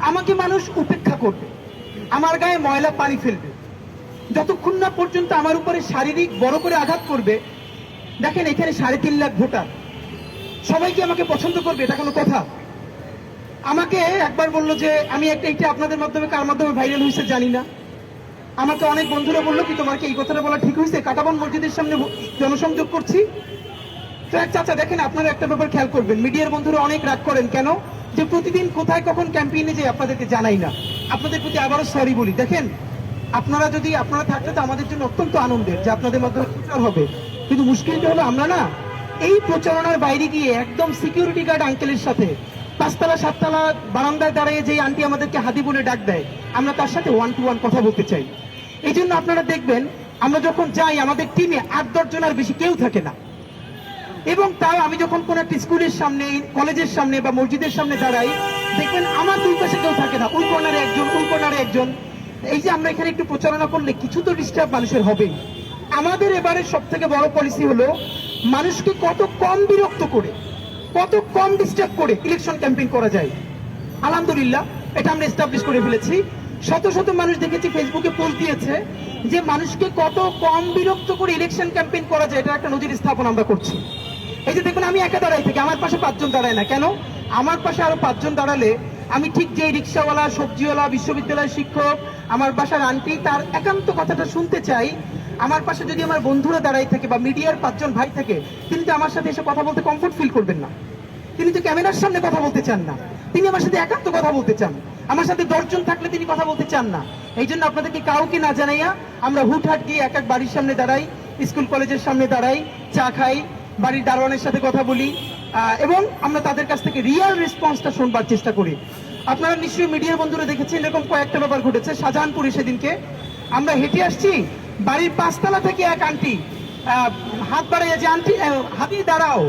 আমাকে মানুষ উপেক্ষা করবে, আমার গায়ে ময়লা পানি ফেলবে, যতক্ষণ না পর্যন্ত আমার উপরে শারীরিক বড় করে আঘাত করবে। দেখেন এখানে 3.5 লাখ ভোটার, সবাই কি আমাকে পছন্দ করবে? এটা কোনো কথা? আমাকে একবার বললো যে আমি এটা আপনাদের মাধ্যমে কার মাধ্যমে ভাইরাল হয়েছে জানি না, আমাকে অনেক বন্ধুরা বললো কি তোমার কি এই কথাটা বলা ঠিক হয়েছে, কাটাবন মসজিদের সামনে জনসংযোগ করছি। তো এক চাচা দেখেন, আপনারা একটা ব্যাপার খেয়াল করবেন, মিডিয়ার বন্ধুরা অনেক রাগ করেন কেন, যে প্রতিদিন কোথায় কখন ক্যাম্পেইনে যাই আপনাদেরকে জানাই না। আপনাদের প্রতি আবারও সরি বলি। দেখেন আপনারা থাকলে তো আমাদের জন্য অত্যন্ত আনন্দের যে আপনাদের মাধ্যমে প্রচার হবে, কিন্তু মুশকিলটা হলো আমরা না এই প্রচারণার বাইরে গিয়ে একদম সিকিউরিটি গার্ড আঙ্কেলের সাথে 5তলা 7তলা বারান্দায় দাঁড়িয়ে যে আন্টি আমাদেরকে হাদি বলে ডাক দেয়, আমরা তার সাথে 1 to 1 কথা বলতে চাই। এই জন্য আপনারা দেখবেন আমরা যখন যাই আমাদের টিমে 8-10 জন আর বেশি কেউ থাকে না, এবং তাও আমি যখন কোন একটা স্কুলের সামনে, কলেজের সামনে বা মসজিদের সামনে দাঁড়াই, দেখবেন আমার দুই পাশে কেউ থাকে না, ওই কর্নারে একজন, ওই কর্নারে একজন। এই যে আমরা এখানে একটু প্রচারণা করলে কিছু তো ডিস্টার্ব মানুষের হবেই। আমাদের এবারে সব থেকে বড় পলিসি হলো মানুষকে কত কম বিরক্ত করে, কত কম ডিস্টার্ব করে ইলেকশন ক্যাম্পেইন করা যায়। আলহামদুলিল্লাহ এটা আমরা এস্টাবলিশ করে ফেলেছি। শত শত মানুষ দেখেছি ফেসবুকে পোস্ট দিয়েছে যে মানুষকে কত কম বিরক্ত করে ইলেকশন ক্যাম্পেইন করা যায়, এটা একটা নজির স্থাপন আমরা করছি। এই যে দেখুন আমি একা দাঁড়াই থাকি, আমার পাশে 5 জন দাঁড়ায় না কেন? আমার পাশে আরো 5 জন দাঁড়ালে আমি ঠিক যে রিক্সাওয়ালা, সবজিওয়ালা, বিশ্ববিদ্যালয়ের শিক্ষক, আমার বাসার আন্টি, তার একান্ত কথাটা শুনতে চাই। আমার পাশে যদি আমার বন্ধুরা দাঁড়াই থাকে বা মিডিয়ার 5 জন ভাই থাকে, তিনি তো আমার সাথে এসে কথা বলতে কমফোর্ট ফিল করবেন না, তিনি তো ক্যামেরার সামনে কথা বলতে চান না, তিনি আমার সাথে একান্ত কথা বলতে চান। আমার সাথে 10 জন থাকলে তিনি কথা বলতে চান না। এই জন্য আপনাদেরকে কাউকে না জানাইয়া আমরা হুটহাট গিয়ে এক এক বাড়ির সামনে দাঁড়াই, স্কুল কলেজের সামনে দাঁড়াই, চা খাই, বাড়ির দারোয়ানের সাথে কথা বলি, এবং আমরা তাদের কাছ থেকে রিয়েল রেসপন্সটা শুনবার চেষ্টা করি। আপনারা নিশ্চয়ই মিডিয়ার বন্ধুরা দেখেছেন এরকম কয়েকটা ব্যাপার ঘটেছে। শাহজাহানপুরে সেদিনকে আমরা হেঁটে আসছি, বাড়ির 5তলা থেকে এক আন্টি হাত বাড়াইয়া, যে আন্টি হাতি দাঁড়াও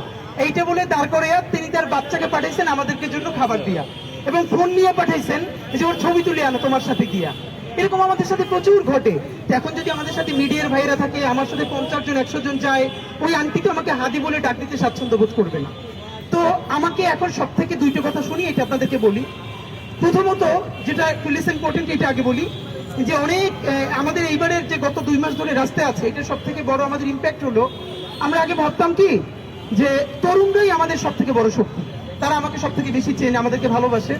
এইটা বলে দাঁড় করে তিনি তার বাচ্চাকে পাঠাইছেন আমাদেরকে জন্য খাবার দিয়া, এবং ফোন নিয়ে পাঠাইছেন যে ওর ছবি তুলে আনো তোমার সাথে গিয়া। এরকম আমাদের সাথে প্রচুর ঘটে। এখন যদি আমাদের সাথে মিডিয়ার ভাইরা থাকে, আমার সাথে 50 জন 100 জন যায়, ওই আন্টি তো আমাকে হাদি বলে ডাক দিতে স্বাচ্ছন্দ্য বোধ করবে না। তো আমাকে এখন সব থেকে 2টা কথা শুনি, এটা আপনাদেরকে বলি। প্রথমত যেটা একটু লেস ইম্পর্টেন্ট, এটা আগে বলি, যে অনেক আমাদের এইবারের যে গত 2 মাস ধরে রাস্তায় আছে, এটা সব থেকে বড় আমাদের ইম্প্যাক্ট হলো, আমরা আগে ভাবতাম কি যে তরুণরাই আমাদের সব থেকে বড় শক্তি, তারা আমাকে সব থেকে বেশি চেনে, আমাদেরকে ভালোবাসে।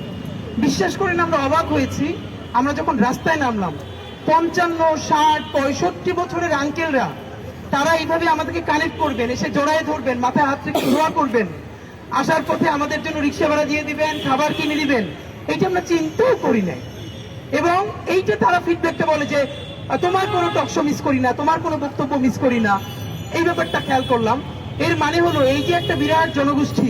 বিশ্বাস করেন আমরা অবাক হয়েছি, আমরা যখন রাস্তায় নামলাম 55, 60, 65 বছরের আঙ্কেলরা, তারা এইভাবে আমাদেরকে কানেক্ট করবেন, এসে জড়ায় ধরবেন, মাথায় হাত রেখে দোয়া করবেন, আসার পথে আমাদের জন্য রিক্সা ভাড়া দিয়ে দিবেন, খাবার কিনে দিবেন, এইটা আমরা চিন্তাও করি নাই। এবং এইটা তারা ফিডব্যাকটা বলে যে তোমার কোনো টকশো মিস করি না, তোমার কোনো বক্তব্য মিস করি না। এই ব্যাপারটা খেয়াল করলাম। এর মানে হলো এই যে একটা বিরাট জনগোষ্ঠী,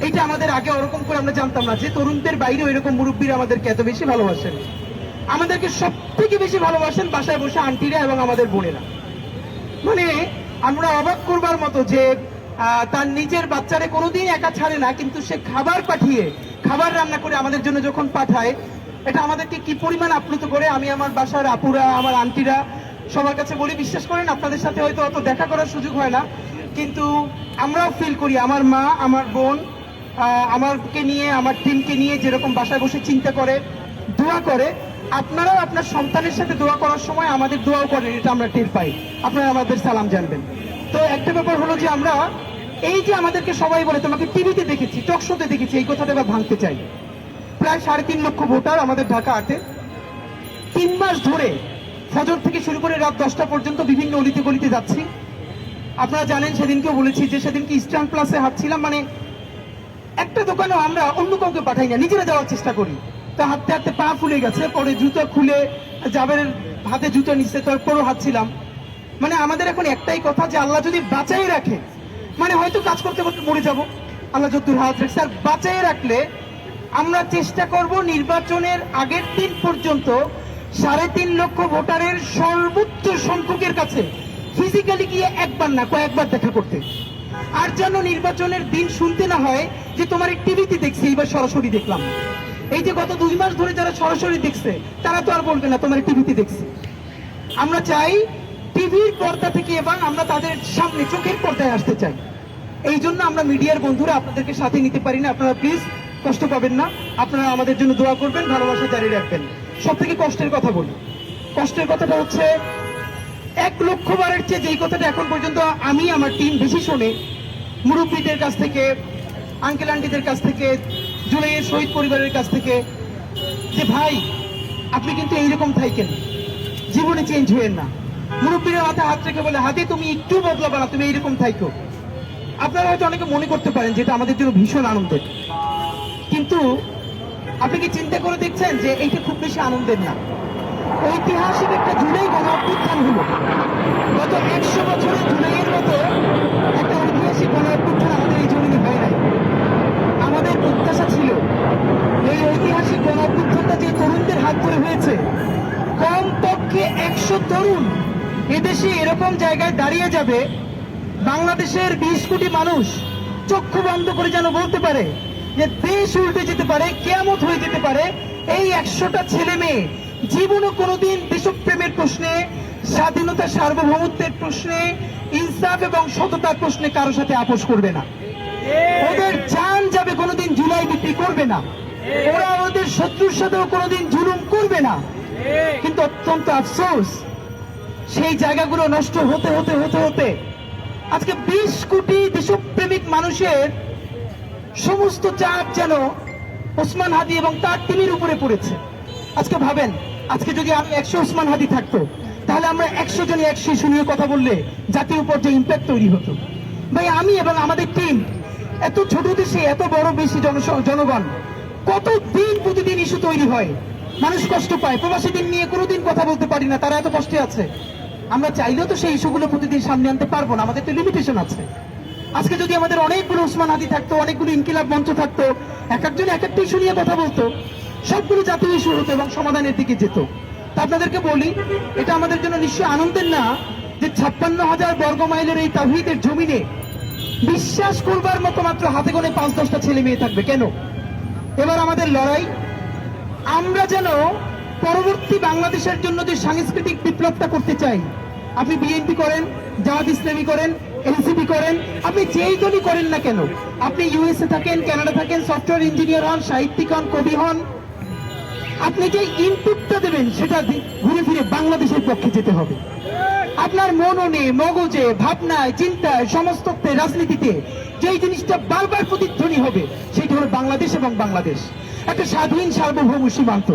এইটা আমাদের আগে ওরকম করে আমরা জানতাম না যে তরুণদের বাইরে ওইরকম মুরব্বীরা আমাদেরকে এত বেশি ভালোবাসেন। আমাদেরকে সব থেকে বেশি ভালোবাসেন বাসায় বসে আন্টিরা এবং আমাদের বোনেরা। মানে আমরা অবাক করবার মতো যে তার নিজের বাচ্চারে কোনোদিন একা ছাড়ে না, কিন্তু সে খাবার পাঠিয়ে, খাবার রান্না করে আমাদের জন্য যখন পাঠায়, এটা আমাদেরকে কি পরিমাণ আপ্লুত করে। আমি আমার বাসার আপুরা, আমার আন্টিরা সবার কাছে বলি, বিশ্বাস করেন আপনাদের সাথে হয়তো অত দেখা করার সুযোগ হয় না, কিন্তু আমরাও ফিল করি আমার মা, আমার বোন আমাকে নিয়ে, আমার টিমকে নিয়ে যেরকম বাসায় বসে চিন্তা করে, দোয়া করে। আপনারাও আপনার সন্তানের সাথে দোয়া করার সময় আমাদের দোয়াও করেন, এটা আমরা টের পাই। আপনারা আমাদের সালাম জানবেন। তো একটা ব্যাপার হলো যে আমরা এই যে আমাদেরকে সবাই বলে তোমাকে টিভিতে দেখেছি, টক শোতে দেখেছি, এই কথাটা এবার ভাঙতে চাই। প্রায় 3.5 লক্ষ ভোটার আমাদের ঢাকা 8-এ। 3 মাস ধরে ফজর থেকে শুরু করে রাত 10টা পর্যন্ত বিভিন্ন অলিতে গলিতে যাচ্ছি। আপনারা জানেন সেদিনকেও বলেছি যে সেদিনকে ইস্টার্ন প্লাসে হাঁটছিলাম, মানে একটা দোকানেও আমরা অন্য কাউকে পাঠাই না, নিজেরা যাওয়ার চেষ্টা করি। তো হাঁটতে হাঁটতে পা ফুলে গেছে, পরে জুতো খুলে জাবেরের হাতে জুতো নিচ্ছে, তারপরও হাঁটছিলাম। মানে আমাদের এখন একটাই কথা যে আল্লাহ যদি বাঁচাই রাখে, মানে হয়তো কাজ করতে করতে মরে যাব, আল্লাহ যদ্দুর হাত রাখছে, আর বাঁচাই রাখলে আমরা চেষ্টা করব নির্বাচনের আগের দিন পর্যন্ত 3.5 লক্ষ ভোটারের সর্বোচ্চ সংখ্যকের কাছে ফিজিক্যালি গিয়ে একবার না কয়েকবার দেখা করতে। আর যেন নির্বাচনের দিন শুনতে না হয় যে তোমার টিভিতে দেখছি, এইবার সরাসরি দেখলাম। এই যে গত 2 মাস ধরে যারা সরাসরি দেখছে, তারা তো আর বলবে না তোমার টিভিতে দেখছি। আমরা চাই টিভির পর্দা থেকে এবং আমরা তাদের সামনে চোখের পর্দায় আসতে চাই। এই জন্য আমরা মিডিয়ার বন্ধুরা আপনাদেরকে সাথে নিতে পারি না। আপনারা প্লিজ কষ্ট পাবেন না, আপনারা আমাদের জন্য দোয়া করবেন, ভালোবাসা জারি রাখবেন। সব থেকে কষ্টের কথা বলি, কষ্টের কথাটা হচ্ছে 1,00,000 বারের চেয়ে যেই কথাটা এখন পর্যন্ত আমি আমার টিম বেশি শুনে মুরব্বীদের কাছ থেকে, আঙ্কেল আন্টিদের কাছ থেকে, জুলাইয়ের শহীদ পরিবারের কাছ থেকে, যে ভাই আপনি কিন্তু এইরকম থাইকেন, জীবনে চেঞ্জ হয়েন না। মুরব্বীরা মাথায় হাত রেখে বলে, হাতে তুমি একটু বদলাবে না, তুমি এইরকম থাইকো। আপনারা হয়তো অনেকে মনে করতে পারেন যেটা আমাদের জন্য ভীষণ আনন্দের, কিন্তু আপনি কি চিন্তা করে দেখছেন যে এইটা খুব বেশি আনন্দের না। ঐতিহাসিক একটা জুলাই গণ অভ্যুত্থান হলো, গত 100 বছরে জুলাইয়ের মতো একটা ঐতিহাসিক গণ অভ্যুত্থান আমাদের এই জমিনে হয় নাই। আমাদের প্রত্যাশা ছিল এই ঐতিহাসিক গণ অভ্যুত্থানটা যে তরুণদের হাত ধরে হয়েছে, কমপক্ষে 100 তরুণ এদেশে এরকম জায়গায় দাঁড়িয়ে যাবে, বাংলাদেশের 20 কোটি মানুষ চক্ষু বন্ধ করে যেন বলতে পারে যে দেশ উল্টে যেতে পারে, কিয়ামত হয়ে যেতে পারে। এই 100টা ছেলে মেয়ে জীবনও কোনোদিন দেশপ্রেমের প্রশ্নে, স্বাধীনতা সার্বভৌমত্বের প্রশ্নে, ইনসাফ এবং সততার প্রশ্নে কারো সাথে আপোষ করবে না। ওদের জান যাবে, কোনোদিন জুলাই বিক্রি করবে না। ওরা ওদের শত্রুর সাথেও কোনোদিন জুলুম করবে না। কিন্তু অত্যন্ত আফসোস, সেই জায়গাগুলো নষ্ট হতে হতে হতে হতে আজকে 20 কোটি দেশপ্রেমিক মানুষের সমস্ত চাপ যেন ওসমান হাদি এবং তার টিমের উপরে পড়েছে। আজকে ভাবেন, আজকে যদি আমি 100 ওসমান হাদি থাকতো, তাহলে আমরা 100 জনে 100 ইস্যু নিয়ে কথা বললে জাতির উপর যে ইম্প্যাক্ট তৈরি হতো। ভাই আমি এবং আমাদের টিম, এত ছোট দেশে এত বড় বেশি জনগণ, কতদিন প্রতিদিন ইস্যু তৈরি হয়, মানুষ কষ্ট পায়। প্রবাসীদের নিয়ে কোনোদিন কথা বলতে পারি না, তারা এত কষ্টে আছে। আমরা চাইলেও তো সেই ইস্যুগুলো প্রতিদিন সামনে আনতে পারবো না, আমাদের তো লিমিটেশন আছে। আজকে যদি আমাদের অনেকগুলো ওসমান হাদি থাকতো, অনেকগুলো ইনকিলাব মঞ্চ থাকতো, এক একজন এক একটা ইস্যু নিয়ে কথা বলতো, সবগুলো জাতীয় ইস্যু হতো এবং সমাধানের দিকে যেত। তা আপনাদেরকে বলি, এটা আমাদের জন্য নিশ্চয়ই আনন্দের না যে 56,000 বর্গ মাইলের এই তাওহীদের জমিনে বিশ্বাস করবার মতো মাত্র হাতে গোনে 5-10টা ছেলে মেয়ে থাকবে। কেন? এবার আমাদের লড়াই, আমরা যেন পরবর্তী বাংলাদেশের জন্য যে সাংস্কৃতিক বিপ্লবটা করতে চাই, আপনি বিএনপি করেন, জামাত ইসলামী করেন, এনসিপি করেন, আপনি যেই দলই করেন না কেন, আপনি ইউএসএ থাকেন, কানাডা থাকেন, সফটওয়্যার ইঞ্জিনিয়ার হন, সাহিত্যিক হন, কবি হন, আপনি যে ইনপুটটা দেবেন সেটা ঘুরে ফিরে বাংলাদেশের পক্ষে যেতে হবে। আপনার মননে, মগজে, ভাবনায়, চিন্তায়, সমস্ততে, রাজনীতিতে যেই জিনিসটা বারবার প্রতিধ্বনি হবে, সেটা হলো বাংলাদেশ এবং বাংলাদেশ একটা স্বাধীন সার্বভৌম সীমান্ত।